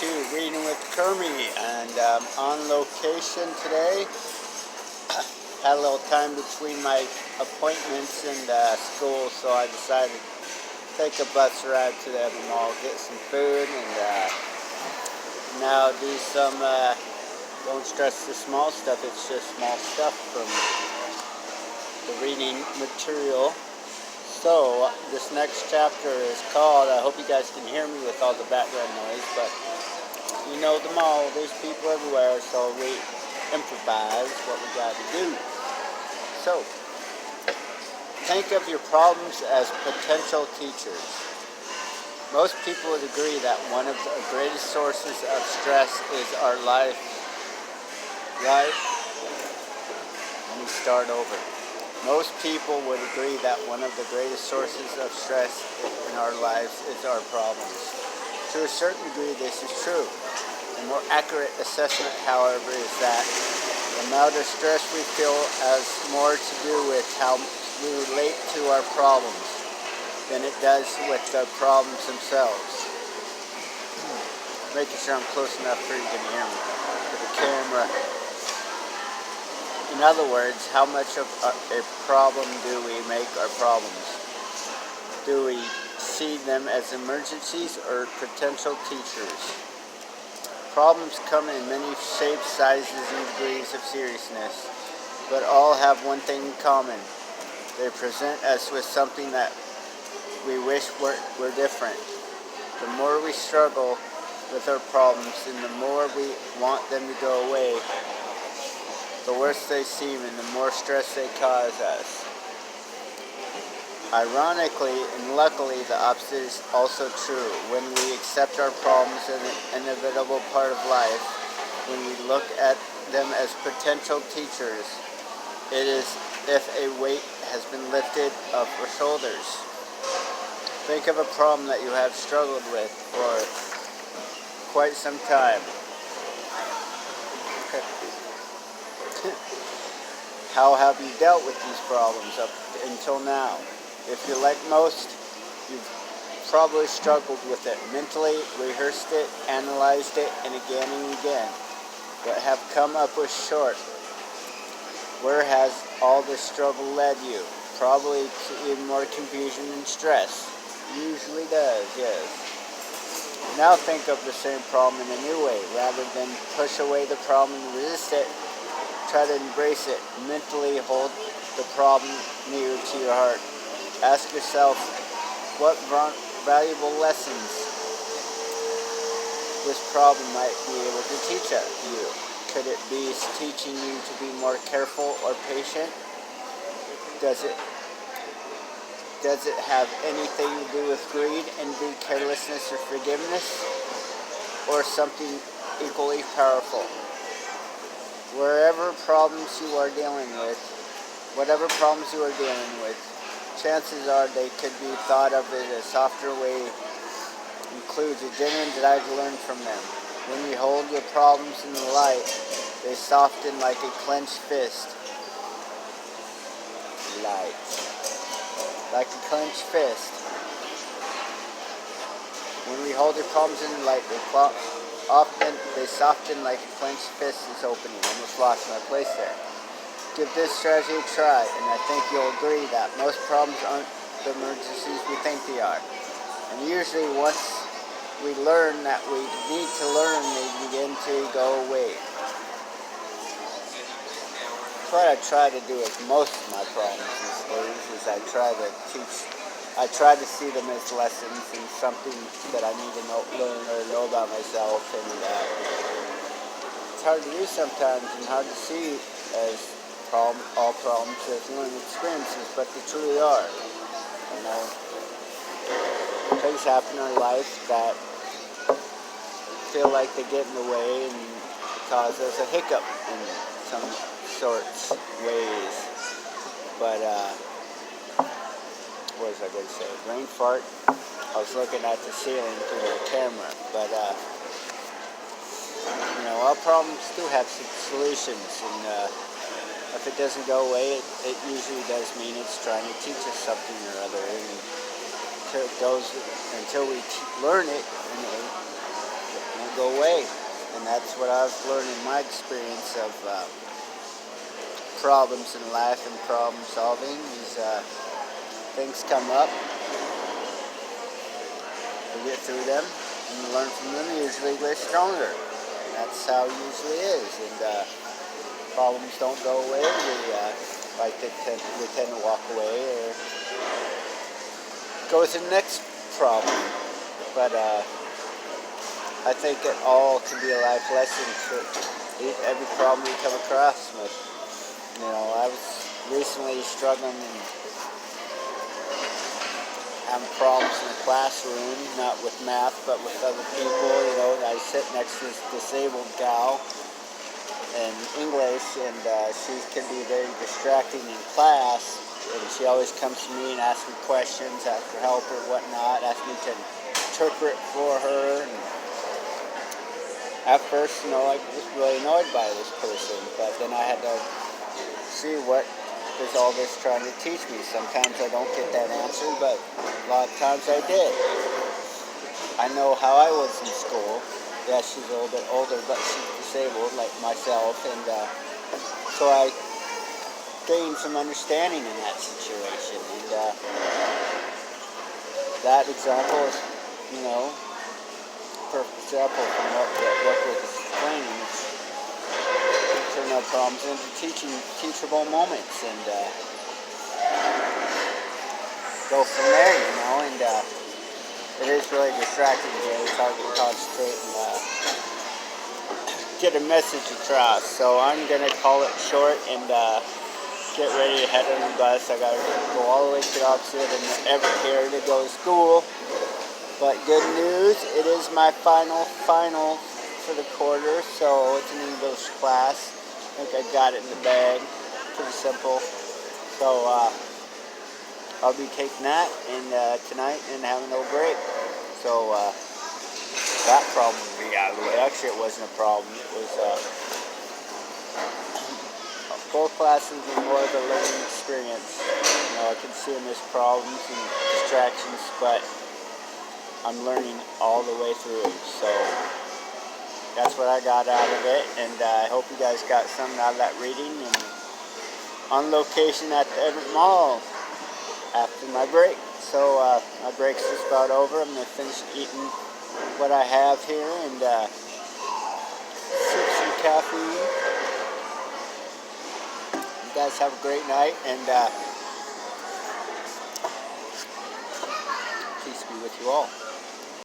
to Reading with Kermie, and on location today. Had a little time between my appointments and school, so I decided to take a bus ride to the mall, get some food, and now do some, don't stress the small stuff, it's just small stuff from the reading material. So, this next chapter is called, I hope you guys can hear me with all the background noise, but you know the mall, there's people everywhere, so we improvise what we got to do. So, think of your problems as potential teachers. Most people would agree that one of the greatest sources of stress is our life. Let me start over. Most people would agree that one of the greatest sources of stress in our lives is our problems. To a certain degree, this is true. A more accurate assessment, however, is that the amount of stress we feel has more to do with how we relate to our problems than it does with the problems themselves. Making sure I'm close enough for you can hear me with the camera. In other words, how much of a problem do we make our problems? Do we see them as emergencies or potential teachers? Problems come in many shapes, sizes, and degrees of seriousness, but all have one thing in common. They present us with something that we wish were different. The more we struggle with our problems and the more we want them to go away, the worse they seem and the more stress they cause us. Ironically and luckily, the opposite is also true. When we accept our problems as an inevitable part of life, when we look at them as potential teachers, it is if a weight has been lifted off our shoulders. Think of a problem that you have struggled with for quite some time. How have you dealt with these problems up until now? If you're like most, you've probably struggled with it mentally, rehearsed it, analyzed it, and again, but have come up with short. Where has all this struggle led you? Probably to even more confusion and stress. Usually does, yes. Now think of the same problem in a new way. Rather than push away the problem and resist it, try to embrace it. Mentally hold the problem near to your heart. Ask yourself what valuable lessons this problem might be able to teach you. Could it be teaching you to be more careful or patient? Does it have anything to do with greed, envy, carelessness, or forgiveness? Or something equally powerful? Whatever problems you are dealing with, chances are they could be thought of in a softer way, includes a genuine desire to learn from them. When you hold your problems in the light, they soften like a clenched fist. Like a clenched fist. When we hold your problems in the light, they soften like a clenched fist is opening. I almost lost my place there. Give this strategy a try, and I think you'll agree that most problems aren't the emergencies we think they are. And usually once we learn that we need to learn, they begin to go away. That's what I try to do with most of my problems these days, is I try to see them as lessons and something that I need to learn or know about myself. And it's hard to do sometimes and hard to see as all problems as learning experiences, but they truly are. You know, things happen in our life that feel like they get in the way and cause us a hiccup in some sorts ways. But what was I going to say? Brain fart. I was looking at the ceiling through the camera, but all problems do have some solutions, and if it doesn't go away, it usually does mean it's trying to teach us something or other, and until we learn it, and go away. And that's what I've learned in my experience of problems in life and problem solving. Is things come up, we get through them, and you learn from them. Usually we're stronger. And that's how it usually is. And problems don't go away. We tend to walk away or go to the next problem. But I think it all can be a life lesson for every problem we come across. But, I was recently struggling and having problems in the classroom, not with math, but with other people. I sit next to this disabled gal in English, and she can be very distracting in class. And she always comes to me and asks me questions, asks for help or whatnot, asks me to interpret for her. And at first, I was really annoyed by this person, but then I had to see what is all this trying to teach me. Sometimes I don't get that answer, but a lot of times I did. I know how I was in school. Yeah, she's a little bit older, but she's disabled like myself, and so I gained some understanding in that situation. And that example is, perfect example from what was explaining. Turn our problems into teachable moments, and go from there, and it is really distracting here. It's hard to concentrate and get a message across. So I'm going to call it short and get ready to head on the bus. I got to go all the way to the opposite end of Everett here to go to school. But good news, it is my final for the quarter, so it's an English class. I think I got it in the bag. Pretty simple. So I'll be taking that tonight and having a little break. So that problem will be out of the way. Actually, it wasn't a problem. It was both classes were more of a learning experience. I can see them as problems and distractions, but I'm learning all the way through. So that's what I got out of it, and I hope you guys got something out of that reading. And on location at the Everett Mall after my break. So my break's just about over. I'm going to finish eating what I have here and sip some caffeine. You guys have a great night, and peace be with you all.